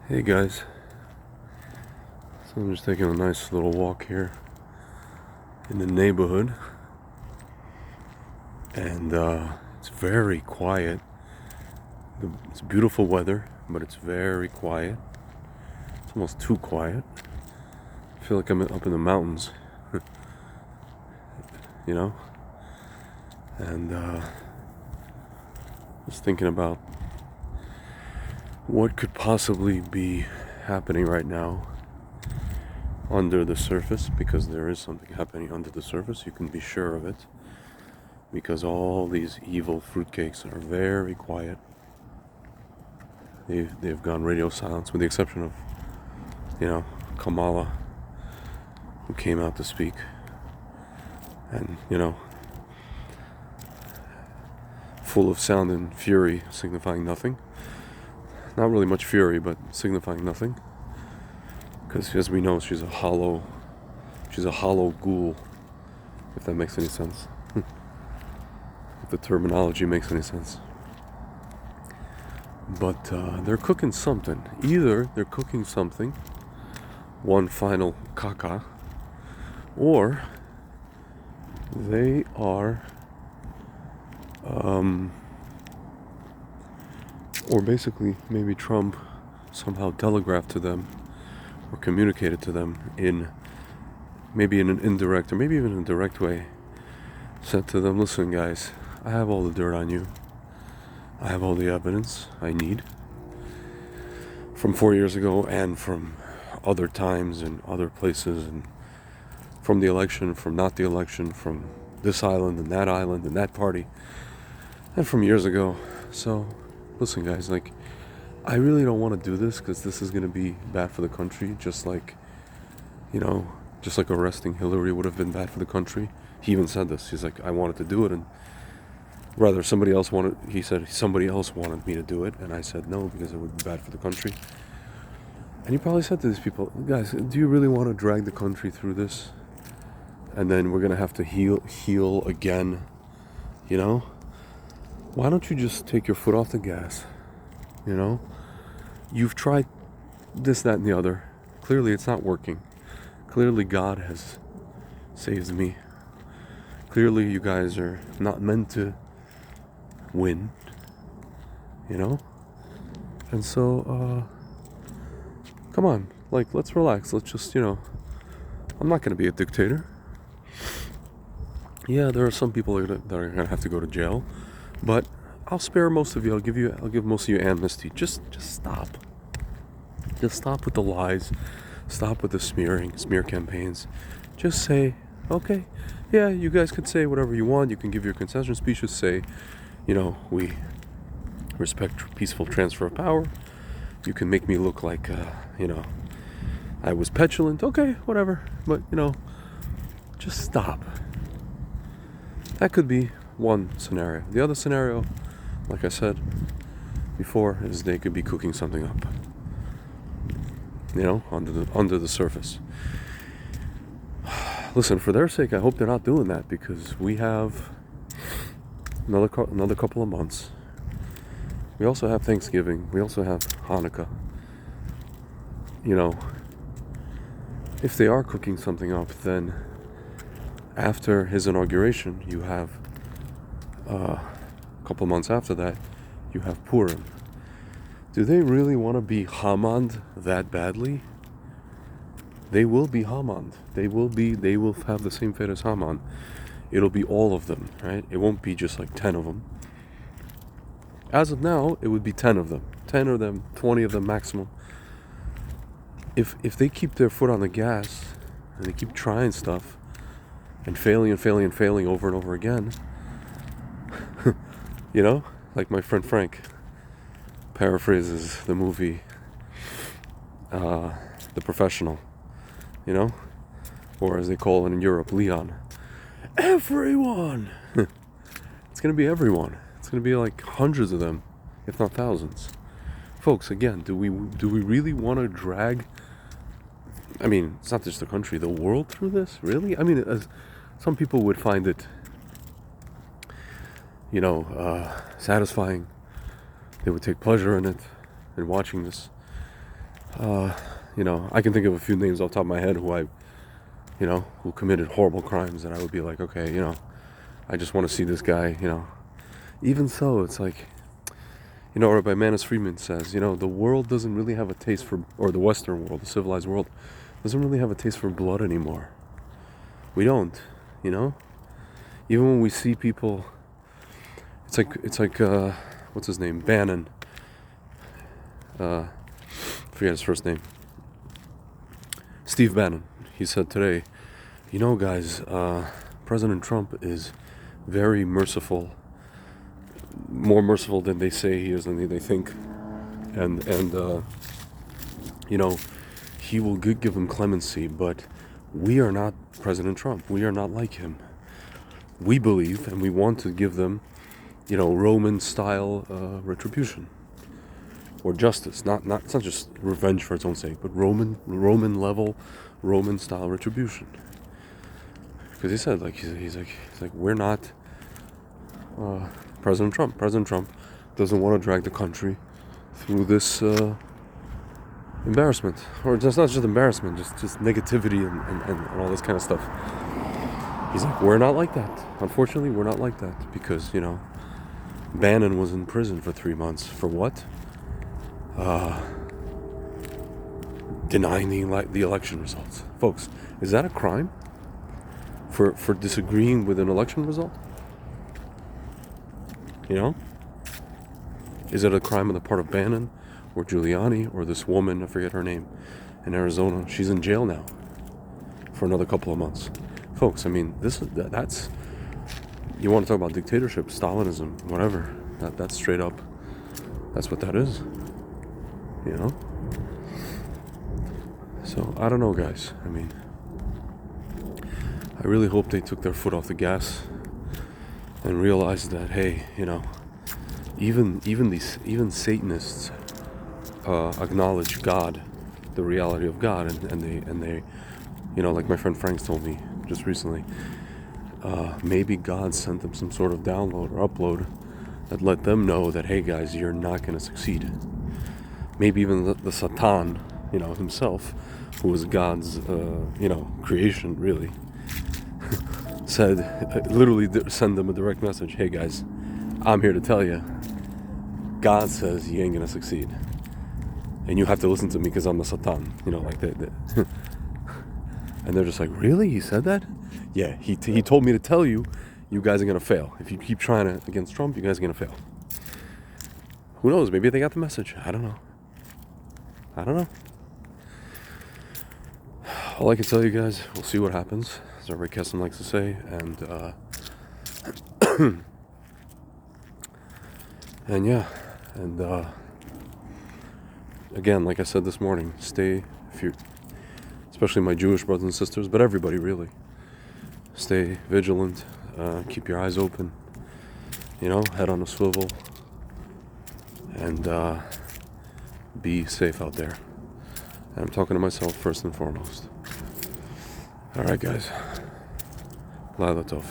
Hey guys, so I'm just taking a nice little walk here in the neighborhood, and it's very quiet. It's beautiful weather, but it's very quiet. It's almost too quiet. I feel like I'm up in the mountains, you know? And just thinking about what could possibly be happening right now under the surface, because there is something happening under the surface. You can be sure of it, because all these evil fruitcakes are very quiet. They've gone radio silence, with the exception of, Kamala, who came out to speak, and full of sound and fury, signifying nothing. Not really much fury, but signifying nothing. Because as we know, she's a hollow ghoul, if that makes any sense. If the terminology makes any sense. But they're cooking something. Either they're cooking something, one final caca, or they are, or basically maybe Trump somehow telegraphed to them or communicated to them in an indirect or maybe even a direct way, said to them, listen guys, I have all the dirt on you. I have all the evidence I need from 4 years ago and from other times and other places, and from the election, from not the election, from this island and that party, and from years ago. So listen guys, I really don't want to do this, because this is going to be bad for the country, just like arresting Hillary would have been bad for the country. He even said this. He's like, I wanted to do it, and somebody else wanted me to do it, and I said no, because it would be bad for the country. And he probably said to these people, guys, do you really want to drag the country through this? And then we're going to have to heal again, Why don't you just take your foot off the gas, You've tried this, that, and the other. Clearly it's not working. Clearly God has saved me. Clearly you guys are not meant to win, And so, come on, let's relax. Let's just, I'm not going to be a dictator. Yeah, there are some people that are going to have to go to jail, but I'll spare most of you. I'll give most of you amnesty. Just stop. Just stop with the lies. Stop with the smear campaigns. Just say, okay, yeah, you guys could say whatever you want. You can give your concession speeches. Say, we respect peaceful transfer of power. You can make me look like, I was petulant. Okay, whatever. But, just stop. That could be one scenario. The other scenario, like I said before, is they could be cooking something up, under the surface. Listen, for their sake, I hope they're not doing that, because we have another couple of months. We also have Thanksgiving. We also have Hanukkah. If they are cooking something up, then after his inauguration, you have a couple months after that, you have Purim. Do they really want to be Hamand that badly? They will be Hamand. They will have the same fate as Haman. It'll be all of them, right? It won't be just 10 of them. As of now, it would be 10 of them. 10 of them, 20 of them maximum. If they keep their foot on the gas and they keep trying stuff and failing over and over again, like my friend Frank paraphrases the movie The Professional, or as they call it in Europe, Leon. Everyone! It's going to be everyone. It's going to be hundreds of them, if not thousands. Folks, again, do we really want to drag, it's not just the country, the world through this? Really? As some people would find it, satisfying. They would take pleasure in it, in watching this. I can think of a few names off the top of my head who committed horrible crimes that I would be like, okay, I just want to see this guy. Even so, it's like, Rabbi Manis Friedman says, the world doesn't really have a taste for, or the Western world, the civilized world, doesn't really have a taste for blood anymore. We don't, Even when we see people, it's like what's his name? Bannon. Forget his first name. Steve Bannon. He said today, guys, President Trump is very merciful, more merciful than they say he is, than they think, and he will give them clemency, but we are not President Trump. We are not like him. We believe and we want to give them, Roman-style retribution or justice. It's not just revenge for its own sake, but Roman level, Roman-style retribution. Because he said, he's like, we're not President Trump. President Trump doesn't want to drag the country through this embarrassment, or just not just embarrassment, just negativity and all this kind of stuff. He's like, we're not like that. Unfortunately, we're not like that because Bannon was in prison for 3 months for what? Denying the election results. Folks, is that a crime? For disagreeing with an election result? Is it a crime on the part of Bannon or Giuliani or this woman, I forget her name, in Arizona? She's in jail now for another couple of months. Folks, I mean, that's you want to talk about dictatorship, Stalinism, whatever. That's straight up. That's what that is. So I don't know, guys. I mean, I really hope they took their foot off the gas and realized that, hey, even Satanists acknowledge God, the reality of God, and they like my friend Frank's told me just recently, maybe God sent them some sort of download or upload that let them know that, hey guys, you're not going to succeed. Maybe even the Satan, himself, who was God's creation, really, said, literally send them a direct message, hey guys, I'm here to tell you, God says you ain't gonna succeed, and you have to listen to me because I'm the Satan, like that. And they're just like, really? He said that? Yeah, he told me to tell you, you guys are gonna fail. If you keep trying against Trump, you guys are gonna fail. Who knows? Maybe they got the message. I don't know. All I can tell you guys, we'll see what happens, as Rabbi Kessin likes to say, and and yeah, and again, like I said this morning, especially my Jewish brothers and sisters, but everybody really, stay vigilant, keep your eyes open, head on a swivel, and be safe out there. And I'm talking to myself first and foremost. All right, guys. Laila Tov.